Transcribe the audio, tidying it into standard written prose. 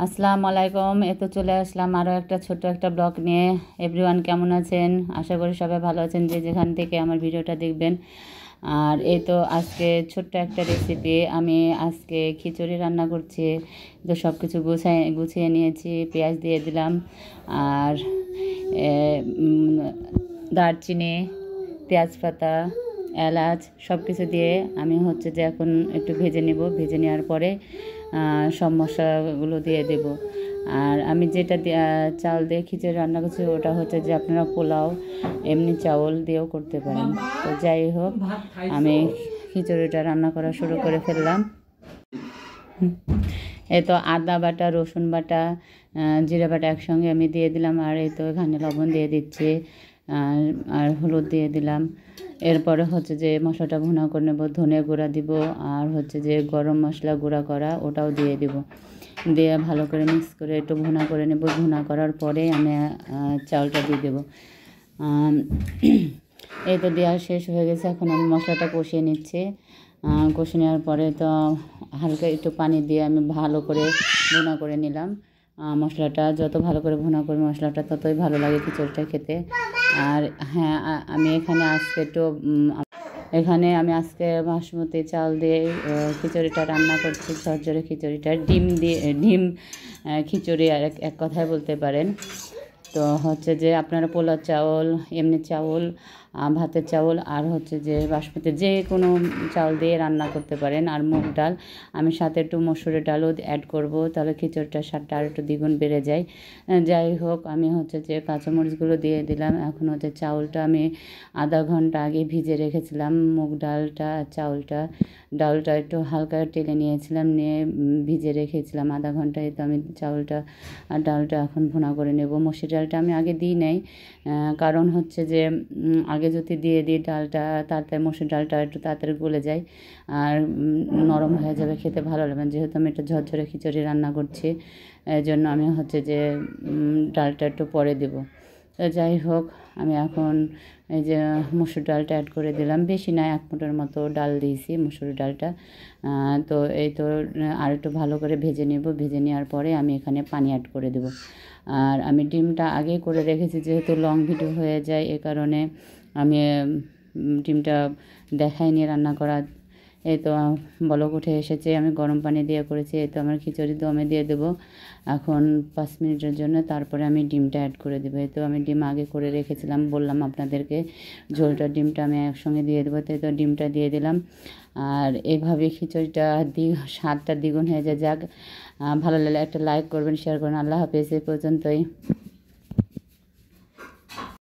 আসসালামু আলাইকুম। চলে আসলাম আরও একটা ছোট্ট একটা ব্লগ নিয়ে। এভরিওয়ান কেমন আছেন? আশা করি সবাই ভালো আছেন, যে যেখান থেকে আমার ভিডিওটা দেখবেন। আর আজকে ছোট্ট একটা রেসিপি। আমি আজকে খিচুড়ি রান্না করছি। সব কিছু গুছিয়ে নিয়েছি, পেঁয়াজ দিয়ে দিলাম, আর দারচিনি, তেজপাতা, এলাচ সব কিছু দিয়ে আমি যে এখন একটু ভেজে নেব। ভেজে নেওয়ার পরে সব মশলাগুলো দিয়ে দেব। আর আমি যেটা চাল দিয়ে খিচুড়ি রান্না করছি ওটা যে আপনারা পোলাও এমনি চাউল দিয়েও করতে পারেন। তো যাই হোক, আমি খিচুড়িটা রান্না করা শুরু করে ফেললাম। আদা বাটা, রসুন বাটা, জিরা বাটা একসঙ্গে আমি দিয়ে দিলাম। আর এখানে লবণ দিয়ে দিচ্ছি, আর হলুদ দিয়ে দিলাম। এরপরে যে মশলাটা ভুনা করে নেব। ধনে গুঁড়া দিব, আর যে গরম মশলা গুঁড়া করা ওটাও দিয়ে দিব। দিয়ে ভালো করে মিক্স করে একটু ভুনা করে নেব। ভুনা করার পরে আমি চাউলটা দিয়ে দেবো। দেওয়া শেষ হয়ে গেছে। এখন আমি মশলাটা কষিয়ে নিচ্ছি। কষিয়ে নেওয়ার পরে হালকা একটু পানি দিয়ে আমি ভালো করে ভুনা করে নিলাম। মশলাটা যত ভালো করে ভুনা করি মশলাটা ততই ভালো লাগে খিচুড়িটা খেতে। আর হ্যাঁ, আমি এখানে আজকে বাসমতি চাল দিয়ে খিচুড়িটা রান্না করছি। ঝরঝরে খিচুড়িটা ডিম খিচুড়ি আর এক কথায় বলতে পারেন। তো যে আপনারা পোলাও চাউল, এমনি চাউল, ভাতের চাউল, আর যে বাসমতি যে কোনো চাউল দিয়ে রান্না করতে পারেন। আর মুগ ডাল, আমি সাথে একটু মসুরের ডালও অ্যাড করব, তাহলে খিচুড়িটার স্বাদটা আর একটু দ্বিগুণ বেড়ে যায়। যাই হোক, আমি যে কাঁচামরিচগুলো দিয়ে দিলাম। এখন চাউলটা আমি আধা ঘন্টা আগে ভিজে রেখেছিলাম। মুগ ডালটা, ডালটা একটু হালকা টেলে নিয়েছিলাম, নিয়ে ভিজে রেখেছিলাম আধা ঘন্টায়। আমি চাউলটা আর ডালটা এখন ভুনা করে নেব। মসুর ডালটা আমি আগে দিই নাই, কারণ যে আগে যদি দিয়ে দিই ডালটা, তাড়াতাড়ি মসুর ডালটা একটু তাড়াতাড়ি গলে যায় আর নরম হয়ে যাবে, খেতে ভালো লাগবে। যেহেতু আমি একটা ঝরঝরে খিচুড়ি রান্না করছি, এই জন্য আমি যে ডালটা একটু পরে দেবো। তো যাই হোক, আমি এখন মসুর ডালটা অ্যাড করে দিলাম। বেশি না, 1 মুঠোর মতো ডাল দিয়েছি মসুর ডালটা। তো আর একটু ভালো করে ভেজে নেব। ভেজে নেওয়ার পরে আমি এখানে পানি অ্যাড করে দেবো। আর আমি ডিমটা আগেই করে রেখেছি, যেহেতু লং ভিডিও হয়ে যায়, এ কারণে আমি ডিমটা দেখাইনি রান্না করা। বলক উঠে এসেছে। আমি গরম পানি দিয়ে করেছি। আমার খিচুড়ি দমে দিয়ে দেবো এখন 5 মিনিটের জন্য। তারপরে আমি ডিমটা অ্যাড করে দেবো। আমি ডিম আগে করে রেখেছিলাম, বললাম আপনাদেরকে। ঝোলটা ডিমটা আমি একসঙ্গে দিয়ে দেবো। ডিমটা দিয়ে দিলাম। আর এইভাবে খিচুড়িটা স্বাদটা দ্বিগুণ হয়ে যায়। যাক, ভালো লাগলে একটা লাইক করবেন, শেয়ার করবেন। আল্লাহ হাফেজ। এই পর্যন্তই।